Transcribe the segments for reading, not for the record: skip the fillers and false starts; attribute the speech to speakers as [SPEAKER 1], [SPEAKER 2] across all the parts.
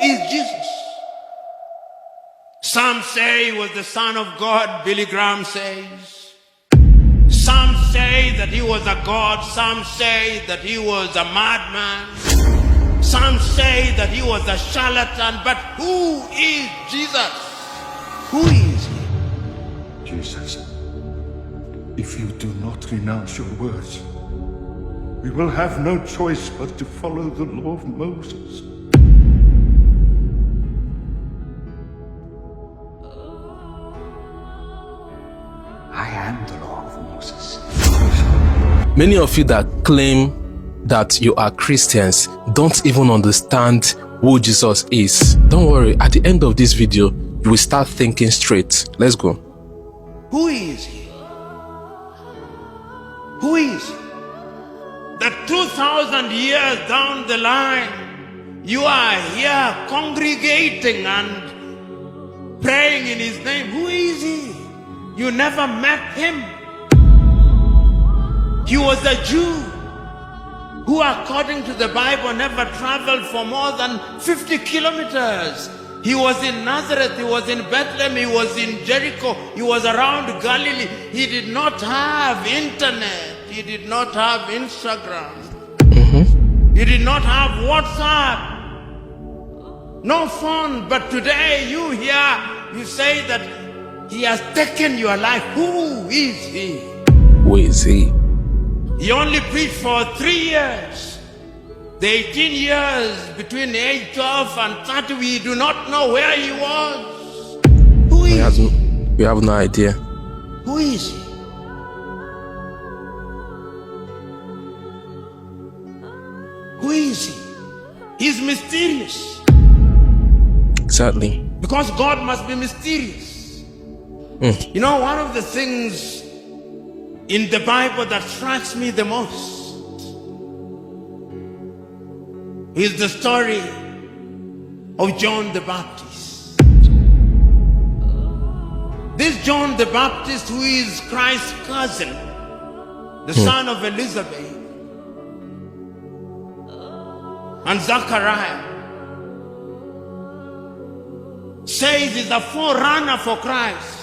[SPEAKER 1] is Jesus? Some say he was the Son of God, Billy Graham says. Some say that he was a god. Some say that he was a madman. Some say that he was a charlatan. But who is Jesus? Who is he?
[SPEAKER 2] Jesus, if you do not renounce your words, we will have no choice but to follow the law of Moses. I am the law of Moses.
[SPEAKER 3] Many of you that claim that you are Christians don't even understand who Jesus is. Don't worry, at the end of this video, you will start thinking straight. Let's go.
[SPEAKER 1] Who is he? Who is he? That 2,000 years down the line, you are here congregating and praying in his name. Who is he? You never met him. He was a Jew who, according to the Bible, never traveled for more than 50 kilometers. He was in Nazareth, he was in Bethlehem, he was in Jericho, he was around Galilee. He did not have internet, he did not have Instagram, he did not have WhatsApp, no phone. But today you hear, you say that he has taken your life. Who is he?
[SPEAKER 3] Who is he?
[SPEAKER 1] He only preached for 3 years. The 18 years between age 12 and 30, we do not know where he was. Who is he?
[SPEAKER 3] We have no idea.
[SPEAKER 1] Who is he? Who is he? He's mysterious.
[SPEAKER 3] Exactly.
[SPEAKER 1] Because God must be mysterious. You know, one of the things in the Bible that strikes me the most is the story of John the Baptist. This John the Baptist, who is Christ's cousin, the son of Elizabeth and Zachariah, says is a forerunner for Christ.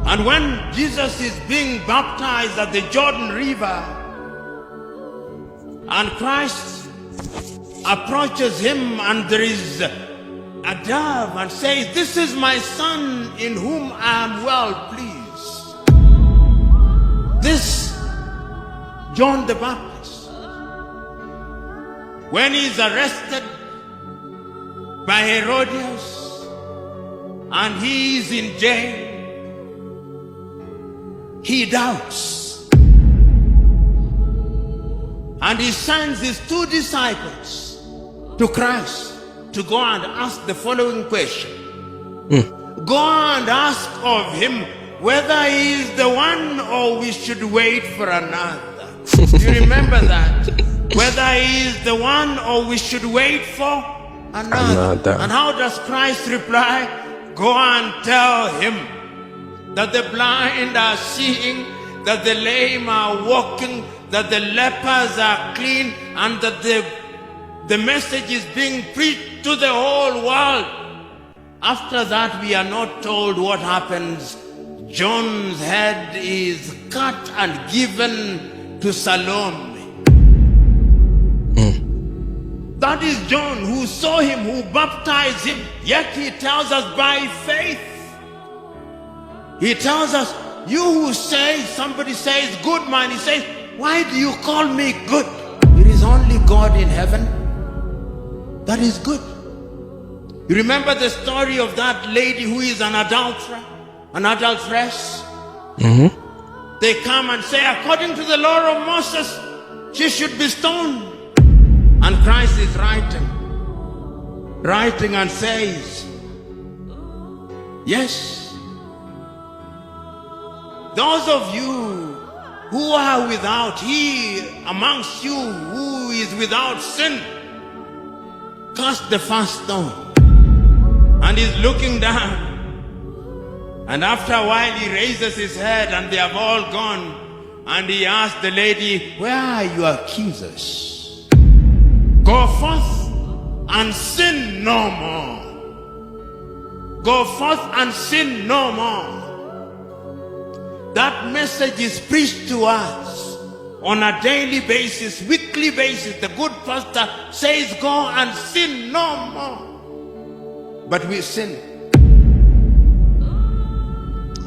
[SPEAKER 1] And when Jesus is being baptized at the Jordan River, and Christ approaches him, and there is a dove and says, "This is my son in whom I am well pleased." This John the Baptist, when he is arrested by Herodias and he is in jail, he doubts. And he sends his 2 disciples to Christ to go and ask the following question. Go and ask of him whether he is the one or we should wait for another. You remember that? Whether he is the one or we should wait for another. And how does Christ reply? Go and tell him that the blind are seeing, that the lame are walking, that the lepers are clean, and that the message is being preached to the whole world. After that, we are not told what happens. John's head is cut and given to Salome. That is John, who saw him, who baptized him. Yet he tells us by faith. He tells us, you who say, somebody says, good man, he says, why do you call me good? It is only God in heaven that is good. You remember the story of that lady who is an adulterer, an adulteress? They come and say, according to the law of Moses, she should be stoned. And Christ is writing and says, yes, those of you who are without, he amongst you who is without sin, cast the first stone. And he's looking down. And after a while he raises his head and they have all gone. And he asks the lady, where are your accusers? Go forth and sin no more. Go forth and sin no more. That message is preached to us on a daily basis, weekly basis. The good pastor says, go and sin no more. But we sin.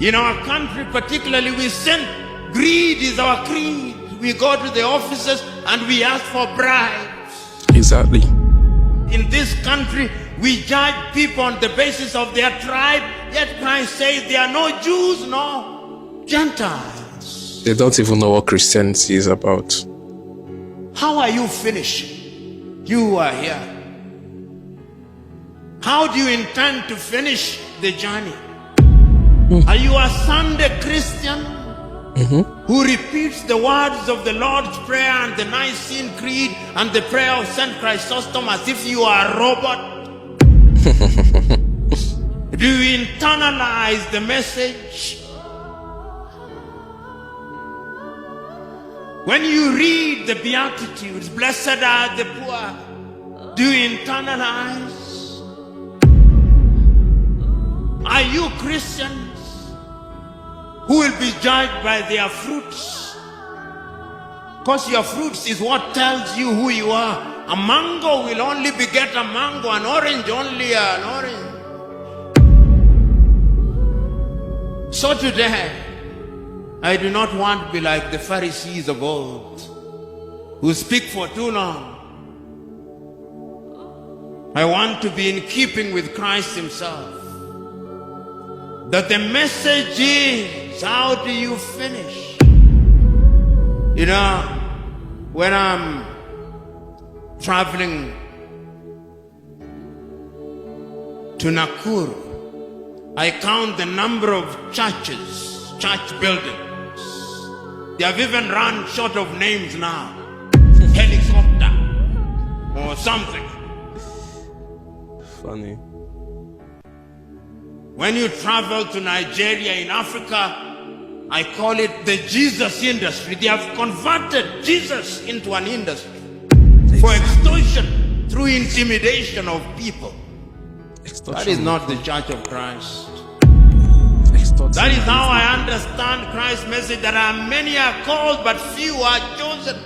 [SPEAKER 1] In our country particularly, we sin. Greed is our creed. We go to the offices and we ask for bribes.
[SPEAKER 3] Exactly.
[SPEAKER 1] In this country, we judge people on the basis of their tribe. Yet Christ says there are no Jews, no Gentiles.
[SPEAKER 3] They don't even know what Christianity is about.
[SPEAKER 1] How are you finishing? You are here. How do you intend to finish the journey? Are you a Sunday Christian who repeats the words of the Lord's Prayer and the Nicene Creed and the prayer of St. Chrysostom as if you are a robot? Do you internalize the message? When you read the Beatitudes, blessed are the poor, do you internalize? Are you Christians who will be judged by their fruits? Because your fruits is what tells you who you are. A mango will only beget a mango, an orange only an orange. So today, I do not want to be like the Pharisees of old, who speak for too long. I want to be in keeping with Christ himself. That the message is, how do you finish? You know, when I'm traveling to Nakuru, I count the number of churches, church buildings. They have even run short of names now. Helicopter or something.
[SPEAKER 3] Funny.
[SPEAKER 1] When you travel to Nigeria in Africa, I call it the Jesus industry. They have converted Jesus into an industry for extortion through intimidation of people. That is not the Church of Christ. That is how I understand Christ's message, that many are called but few are chosen.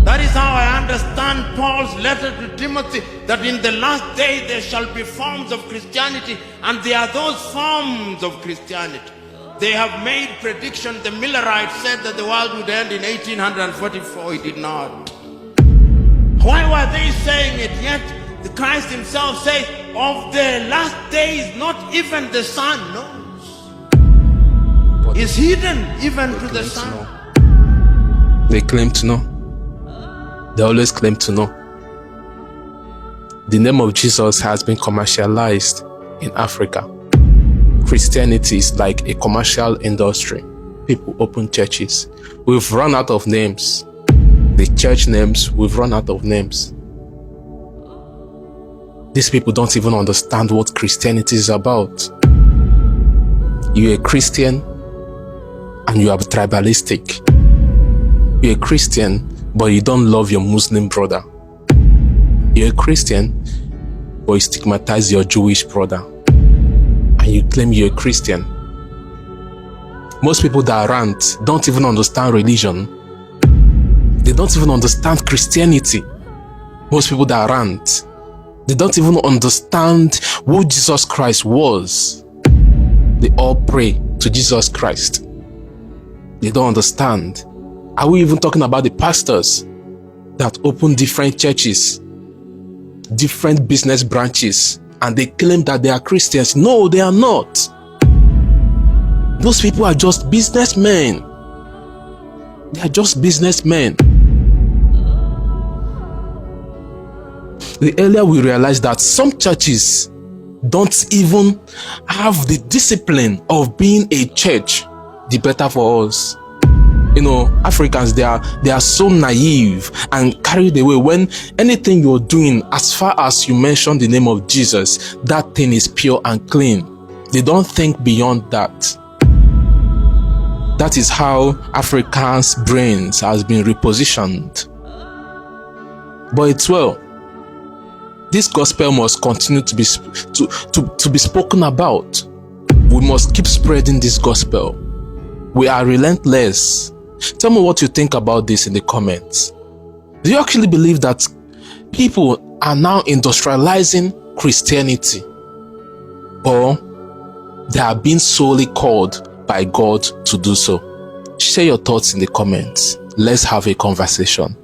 [SPEAKER 1] That is how I understand Paul's letter to Timothy, that in the last day there shall be forms of Christianity, and there are those forms of Christianity. They have made prediction. The Millerites said that the world would end in 1844. It did not. Why were they saying it? Yet the Christ himself says, of the last days not even the sun knows. It's hidden even to the sun.
[SPEAKER 3] They claim to know. They always claim to know. The name of Jesus has been commercialized in Africa. Christianity is like a commercial industry. People open churches. We've run out of names. The church names, we've run out of names. These people don't even understand what Christianity is about. You're a Christian and you are tribalistic. You're a Christian, but you don't love your Muslim brother. You're a Christian, but you stigmatize your Jewish brother. And you claim you're a Christian. Most people that rant don't even understand religion. They don't even understand Christianity. Most people that rant, they don't even understand who Jesus Christ was. They all pray to Jesus Christ. They don't understand. Are we even talking about the pastors that open different churches, different business branches, and they claim that they are Christians? No, they are not. Those people are just businessmen. They are just businessmen. The earlier we realize that some churches don't even have the discipline of being a church, the better for us. You know, Africans, they are so naive and carried away when anything you're doing, as far as you mention the name of Jesus, that thing is pure and clean. They don't think beyond that. That is how Africans' brains has been repositioned. But it's well. This gospel must continue to be spoken about. We must keep spreading this gospel. We are relentless. Tell me what you think about this in the comments. Do you actually believe that people are now industrializing Christianity, or they are being solely called by God to do so? Share your thoughts in the comments. Let's have a conversation.